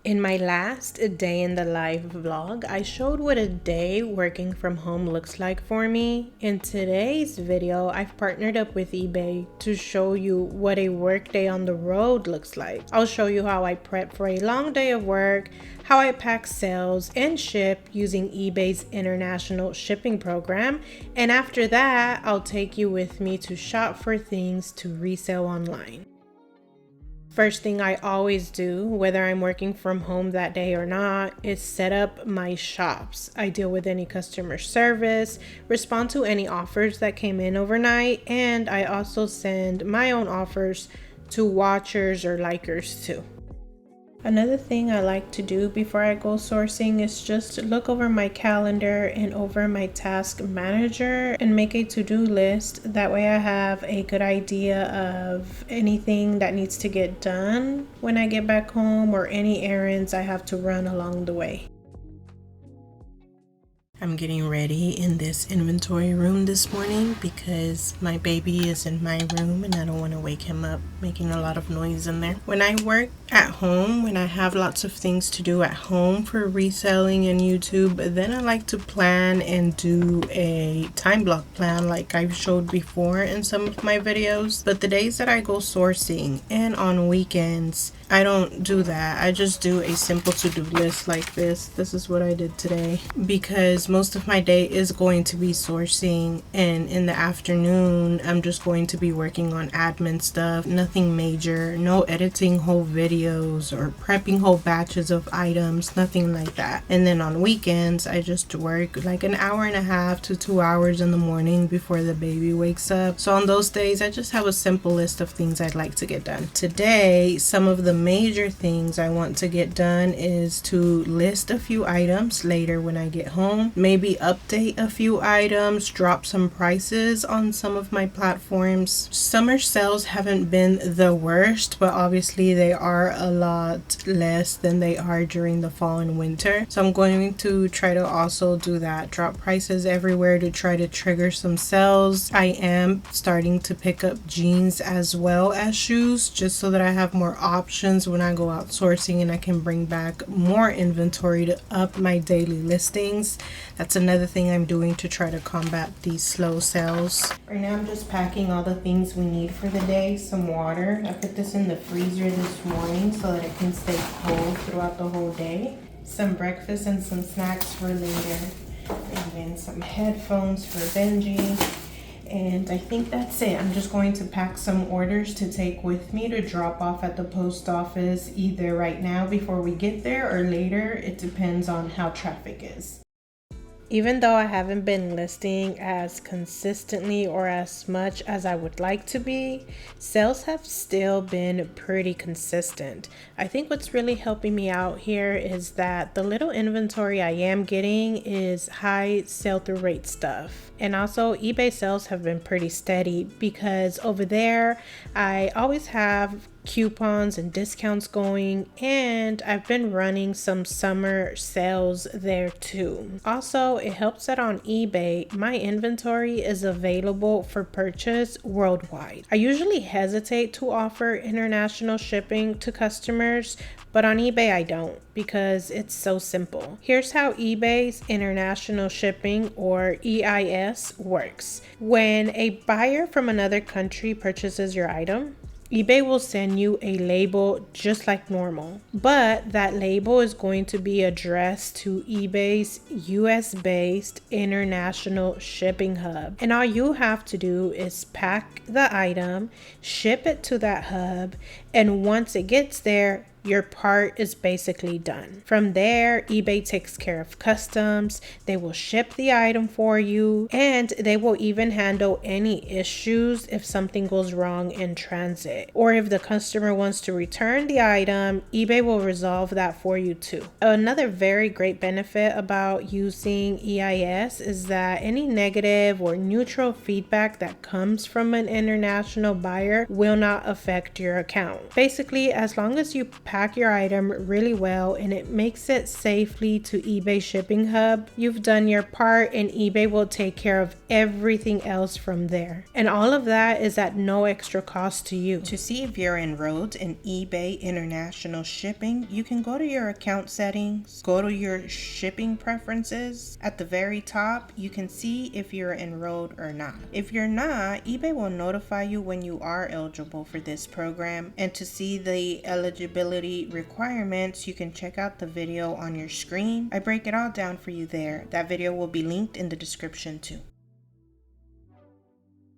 In my last day in the life vlog, I showed what a day working from home looks like for me. In today's video, I've partnered up with eBay to show you what a workday on the road looks like. I'll show you how I prep for a long day of work, how I pack sales and ship using eBay's international shipping program, and after that, I'll take you with me to shop for things to resell online. First thing I always do, whether I'm working from home that day or not, is set up my shops. I deal with any customer service, respond to any offers that came in overnight, and I also send my own offers to watchers or likers too. Another thing I like to do before I go sourcing is just look over my calendar and over my task manager and make a to-do list. That way I have a good idea of anything that needs to get done when I get back home or any errands I have to run along the way. I'm getting ready in this inventory room this morning because my baby is in my room and I don't want to wake him up making a lot of noise in there. When I work at home, when I have lots of things to do at home for reselling and YouTube, then I like to plan and do a time block plan like I've showed before in some of my videos. But the days that I go sourcing and on weekends, I don't do that. I just do a simple to-do list like this. This is what I did today because most of my day is going to be sourcing, and in the afternoon I'm just going to be working on admin stuff. Nothing major, no editing whole videos or prepping whole batches of items, nothing like that. And then on weekends I just work like an hour and a half to 2 hours in the morning before the baby wakes up. So on those days I just have a simple list of things I'd like to get done. Today, some of the major things I want to get done is to list a few items later when I get home, maybe update a few items, drop some prices on some of my platforms. Summer sales haven't been the worst, but obviously they are a lot less than they are during the fall and winter. So I'm going to try to also do that, drop prices everywhere to try to trigger some sales. I am starting to pick up jeans as well as shoes just so that I have more options when I go out sourcing and I can bring back more inventory to up my daily listings. That's another thing I'm doing to try to combat these slow sales. Right now I'm just packing all the things we need for the day. Some water. I put this in the freezer this morning so that it can stay cold throughout the whole day. Some breakfast and some snacks for later. And then some headphones for Benji. And I think that's it. I'm just going to pack some orders to take with me to drop off at the post office either right now before we get there or later. It depends on how traffic is. Even though I haven't been listing as consistently or as much as I would like to be, sales have still been pretty consistent. I think what's really helping me out here is that the little inventory I am getting is high sell-through rate stuff. And also eBay sales have been pretty steady because over there I always have coupons and discounts going, and I've been running some summer sales there too. Also, it helps that on eBay my inventory is available for purchase worldwide. I usually hesitate to offer international shipping to customers, but on eBay I don't because it's so simple. Here's how eBay's international shipping or EIS works. When a buyer from another country purchases your item, eBay will send you a label just like normal, but that label is going to be addressed to eBay's US-based international shipping hub. And all you have to do is pack the item, ship it to that hub, and once it gets there, your part is basically done. From there, eBay takes care of customs, they will ship the item for you, and they will even handle any issues if something goes wrong in transit. Or if the customer wants to return the item, eBay will resolve that for you too. Another very great benefit about using EIS is that any negative or neutral feedback that comes from an international buyer will not affect your account. Basically, as long as you pack your item really well and it makes it safely to eBay shipping hub. You've done your part and eBay will take care of everything else from there. And all of that is at no extra cost to you. To see if you're enrolled in eBay International Shipping, you can go to your account settings, go to your shipping preferences. At the very top, you can see if you're enrolled or not. If you're not, eBay will notify you when you are eligible for this program. And to see the eligibility requirements, you can check out the video on your screen. I break it all down for you there. That video will be linked in the description too.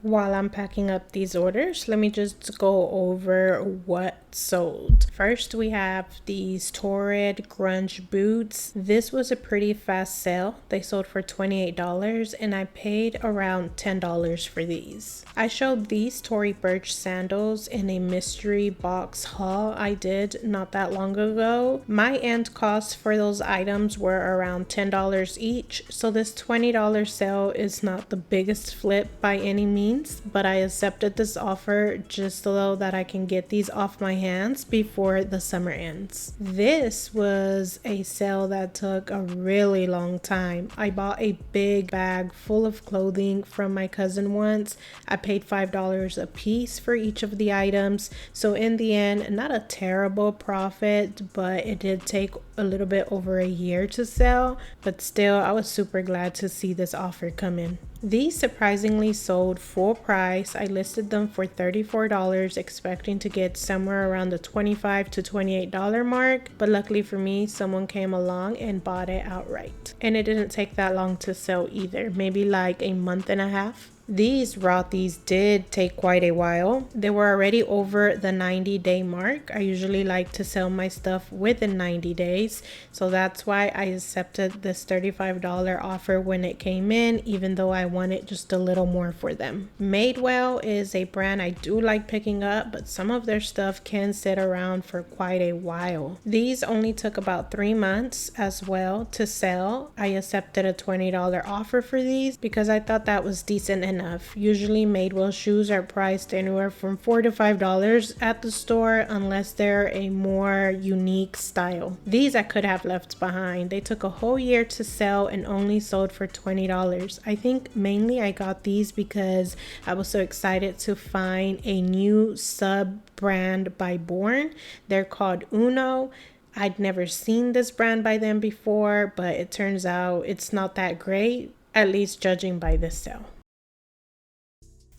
While I'm packing up these orders, let me just go over what sold. First, we have these Torrid grunge boots. This was a pretty fast sale. They sold for $28 and I paid around $10 for these. I showed these Tory Burch sandals in a mystery box haul I did not that long ago. My end costs for those items were around $10 each, so this $20 sale is not the biggest flip by any means, but I accepted this offer just so that I can get these off my hands before the summer ends. This was a sale that took a really long time. I bought a big bag full of clothing from my cousin once. I paid $5 a piece for each of the items, so in the end, not a terrible profit, but it did take a little bit over a year to sell, but still I was super glad to see this offer come in. These surprisingly sold full price. I listed them for $34, expecting to get somewhere around the $25 to $28 mark, but luckily for me, someone came along and bought it outright. And it didn't take that long to sell either, maybe like a month and a half. These Rothy's did take quite a while. They were already over the 90-day mark. I usually like to sell my stuff within 90 days, so that's why I accepted this $35 offer when it came in, even though I wanted just a little more for them. Madewell is a brand I do like picking up, but some of their stuff can sit around for quite a while. These only took about 3 months as well to sell. I accepted a $20 offer for these because I thought that was decent enough. Usually Madewell shoes are priced anywhere from $4 to $5 at the store unless they're a more unique style. These I could have left behind. They took a whole year to sell and only sold for $20. I think mainly I got these because I was so excited to find a new sub brand by Born. They're called Uno. I'd never seen this brand by them before, but it turns out it's not that great, at least judging by this sale.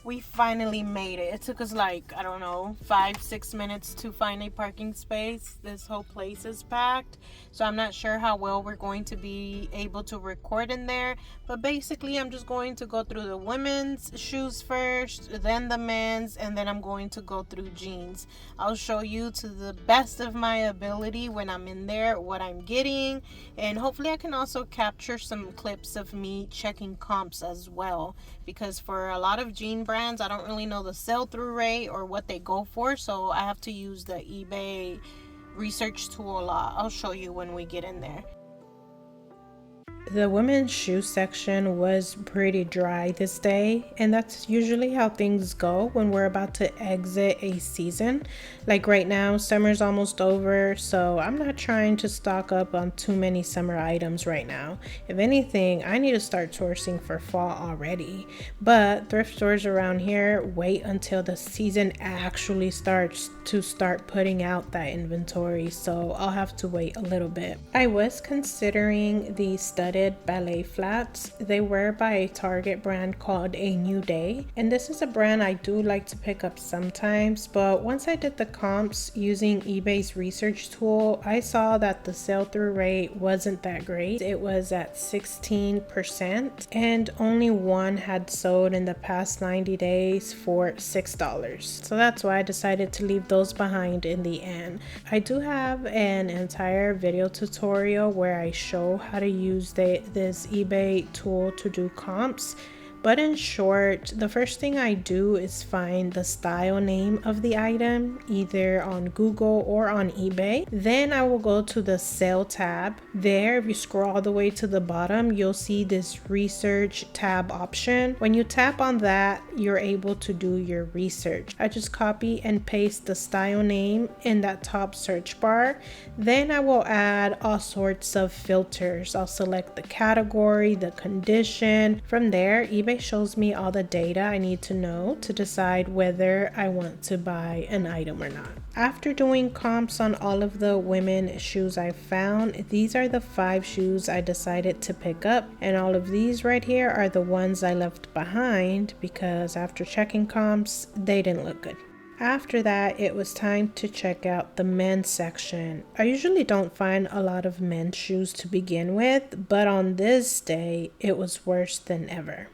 We finally made it. It took us like, I don't know, 5-6 minutes to find a parking space. This whole place is packed, so I'm not sure how well we're going to be able to record in there. But basically, I'm just going to go through the women's shoes first, then the men's, and then I'm going to go through jeans. I'll show you to the best of my ability when I'm in there what I'm getting, and hopefully I can also capture some clips of me checking comps as well, because for a lot of jean brands, I don't really know the sell-through rate or what they go for, so I have to use the eBay research tool a lot. I'll show you when we get in there. The women's shoe section was pretty dry this day, and that's usually how things go when we're about to exit a season. Like right now, summer's almost over, so I'm not trying to stock up on too many summer items right now. If anything, I need to start sourcing for fall already. But thrift stores around here wait until the season actually starts to start putting out that inventory, so I'll have to wait a little bit. I was considering the studded ballet flats. They were by a Target brand called A New Day, and this is a brand I do like to pick up sometimes, but once I did the comps using eBay's research tool, I saw that the sell-through rate wasn't that great. It was at 16%, and only one had sold in the past 90 days for $6. So that's why I decided to leave those behind in the end. I do have an entire video tutorial where I show how to use this eBay tool to do comps, But in short, the first thing I do is find the style name of the item, either on Google or on eBay. Then I will go to the sale tab. There, if you scroll all the way to the bottom, you'll see this research tab option. When you tap on that, you're able to do your research. I just copy and paste the style name in that top search bar. Then I will add all sorts of filters. I'll select the category, the condition. From there, eBay shows me all the data I need to know to decide whether I want to buy an item or not. After doing comps on all of the women shoes I found, these are the 5 shoes I decided to pick up, and all of these right here are the ones I left behind because after checking comps, they didn't look good. After that, it was time to check out the men's section. I usually don't find a lot of men's shoes to begin with, but on this day, it was worse than ever.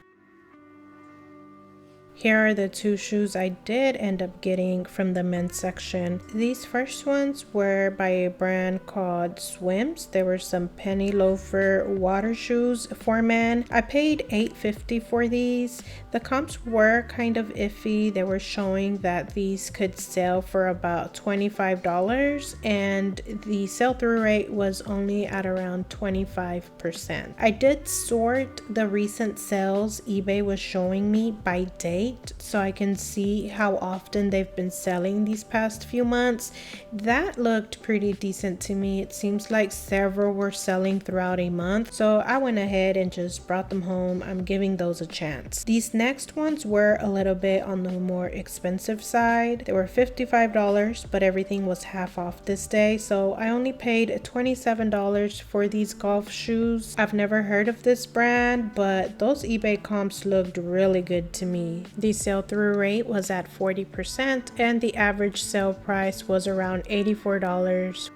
Here are the 2 shoes I did end up getting from the men's section. These first ones were by a brand called Swims. There were some penny loafer water shoes for men. I paid $8.50 for these. The comps were kind of iffy. They were showing that these could sell for about $25 and the sell-through rate was only at around 25%. I did sort the recent sales eBay was showing me by date, so I can see how often they've been selling these past few months. That looked pretty decent to me. It seems like several were selling throughout a month, so I went ahead and just brought them home. I'm giving those a chance. These next ones were a little bit on the more expensive side. They were $55, but everything was half off this day, so I only paid $27 for these golf shoes. I've never heard of this brand, but those eBay comps looked really good to me. The sell-through rate was at 40% and the average sale price was around $84.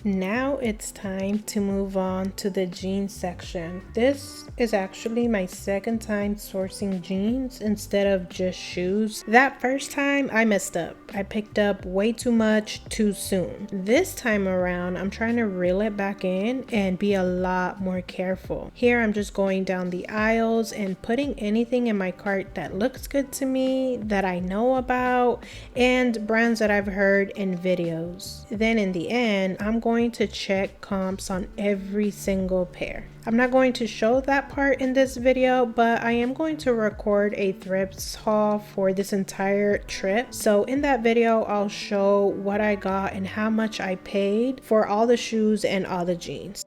Now it's time to move on to the jeans section. This is actually my second time sourcing jeans instead of just shoes. That first time I messed up. I picked up way too much too soon. This time around, I'm trying to reel it back in and be a lot more careful. Here I'm just going down the aisles and putting anything in my cart that looks good to me, that I know about, and brands that I've heard in videos. Then in the end, I'm going to check comps on every single pair. I'm not going to show that part in this video, but I am going to record a thrifts haul for this entire trip. So in that video, I'll show what I got and how much I paid for all the shoes and all the jeans.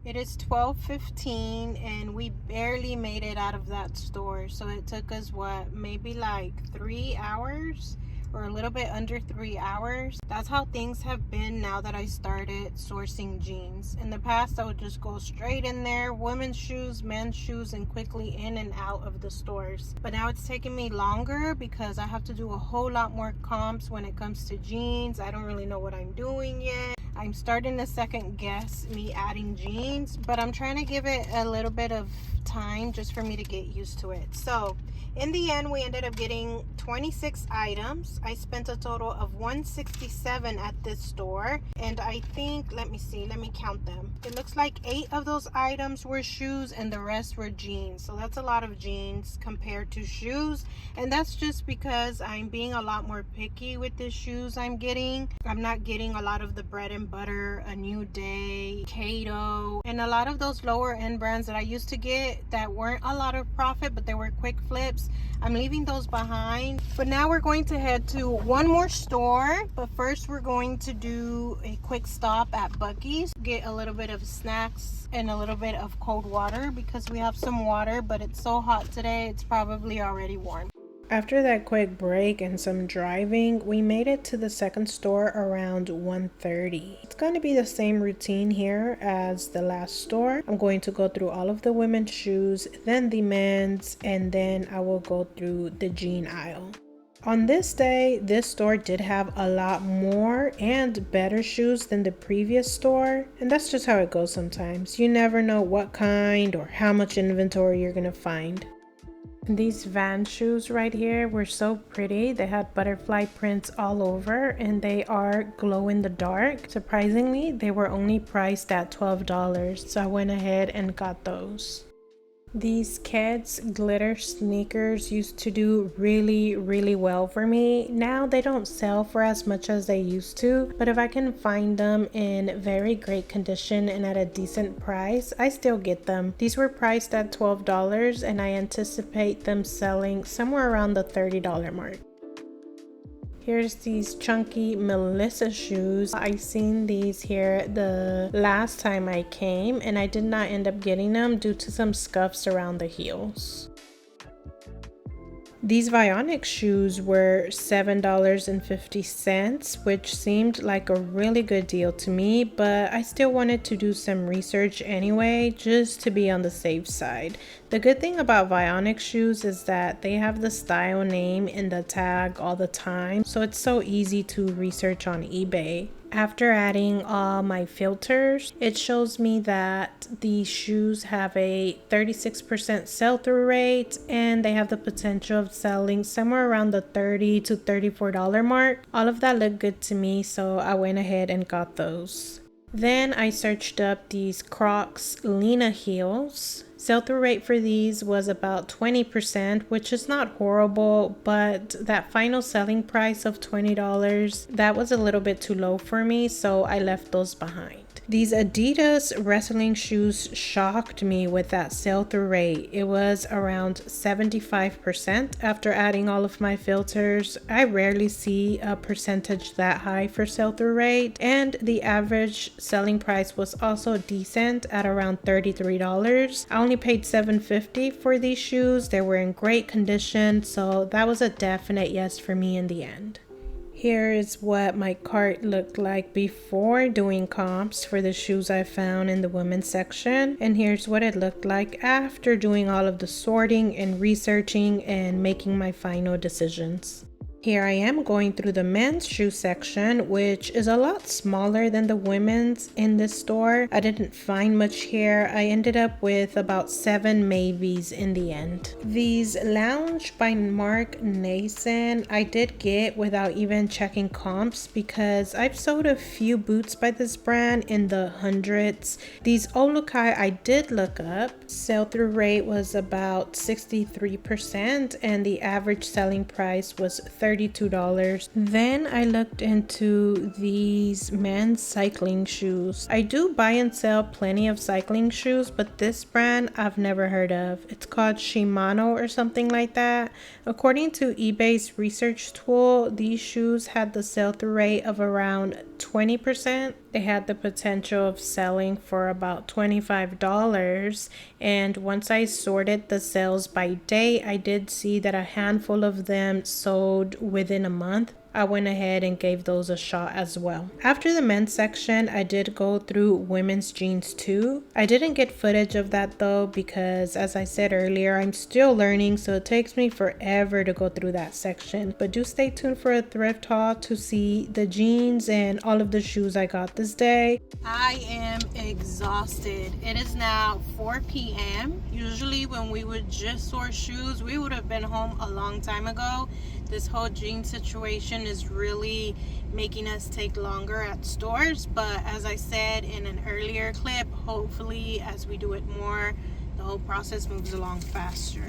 It is 12:15 and we barely made it out of that store. So it took us maybe like 3 hours? Or a little bit under 3 hours. That's how things have been now that I started sourcing jeans. In the past, I would just go straight in there, women's shoes, men's shoes, and quickly in and out of the stores. But now it's taking me longer because I have to do a whole lot more comps when it comes to jeans. I don't really know what I'm doing yet. I'm starting to second guess me adding jeans, but I'm trying to give it a little bit of time just for me to get used to it. So in the end, we ended up getting 26 items. I spent a total of $167 at this store, and I think, let me count them. It looks like 8 of those items were shoes and the rest were jeans. So that's a lot of jeans compared to shoes, and that's just because I'm being a lot more picky with the shoes I'm getting. I'm not getting a lot of the bread and butter, A New Day, Cato, and a lot of those lower end brands that I used to get that weren't a lot of profit, but they were quick flips. I'm leaving those behind. But now we're going to head to one more store, but first we're going to do a quick stop at Buc-ee's, get a little bit of snacks and a little bit of cold water because we have some water, but it's so hot today it's probably already warm. After that quick break and some driving, we made it to the second store around 1:30. It's going to be the same routine here as the last store. I'm going to go through all of the women's shoes, then the men's, and then I will go through the jean aisle. On this day, this store did have a lot more and better shoes than the previous store, and that's just how it goes sometimes. You never know what kind or how much inventory you're gonna find. These Van shoes right here were so pretty. They had butterfly prints all over and they are glow in the dark. Surprisingly, they were only priced at $12, so I went ahead and got those. These Keds glitter sneakers used to do really well for me. Now they don't sell for as much as they used to, but if I can find them in very great condition and at a decent price, I still get them. These were priced at $12 and I anticipate them selling somewhere around the $30 mark. Here's these chunky Melissa shoes. I seen these here the last time I came and I did not end up getting them due to some scuffs around the heels. These Vionic shoes were $7.50, which seemed like a really good deal to me, but I still wanted to do some research anyway, just to be on the safe side. The good thing about Vionic shoes is that they have the style name in the tag all the time, so it's so easy to research on eBay. After adding all my filters, it shows me that these shoes have a 36% sell-through rate and they have the potential of selling somewhere around the $30 to $34 mark. All of that looked good to me, so I went ahead and got those. Then I searched up these Crocs Lena heels. Sell-through rate for these was about 20%, which is not horrible, but that final selling price of $20, that was a little bit too low for me, so I left those behind. These Adidas wrestling shoes shocked me with that sell-through rate. It was around 75% after adding all of my filters. I rarely see a percentage that high for sell-through rate, and the average selling price was also decent at around $33. I only paid $7.50 for these shoes. They were in great condition, so that was a definite yes for me in the end. Here is what my cart looked like before doing comps for the shoes I found in the women's section. And here's what it looked like after doing all of the sorting and researching and making my final decisions. Here I am going through the men's shoe section, which is a lot smaller than the women's in this store. I didn't find much here. I ended up with about 7 maybes in the end. These Lounge by Mark Nason I did get without even checking comps because I've sold a few boots by this brand in the hundreds. These Olukai I did look up. Sell-through rate was about 63% and the average selling price was $32. Then I looked into these men's cycling shoes. I do buy and sell plenty of cycling shoes, but this brand I've never heard of. It's called Shimano or something like that. According to eBay's research tool, these shoes had the sell-through rate of around 20%. They had the potential of selling for about $25, and once I sorted the sales by day, I did see that a handful of them sold within a month. I went ahead and gave those a shot as well. After the men's section, I did go through women's jeans too. I didn't get footage of that though because, as I said earlier, I'm still learning, so it takes me forever to go through that section. But do stay tuned for a thrift haul to see the jeans and all of the shoes I got this day. I am exhausted. It is now 4 p.m. Usually when we would just sort shoes, we would have been home a long time ago. This whole jean situation is really making us take longer at stores, but as I said in an earlier clip, hopefully as we do it more, the whole process moves along faster.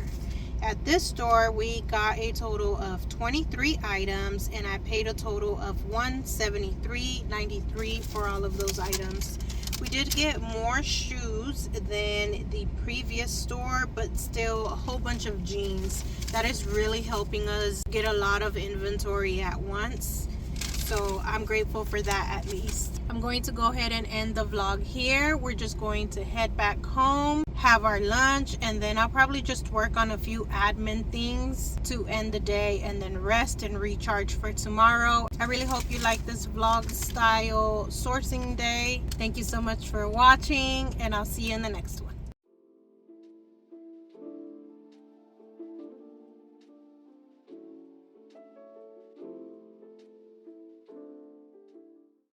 At this store, we got a total of 23 items and I paid a total of $173.93 for all of those items. We did get more shoes than the previous store, but still a whole bunch of jeans. That is really helping us get a lot of inventory at once. So I'm grateful for that at least. I'm going to go ahead and end the vlog here. We're just going to head back home, have our lunch, and then I'll probably just work on a few admin things to end the day and then rest and recharge for tomorrow. I really hope you like this vlog style sourcing day. Thank you so much for watching and I'll see you in the next one.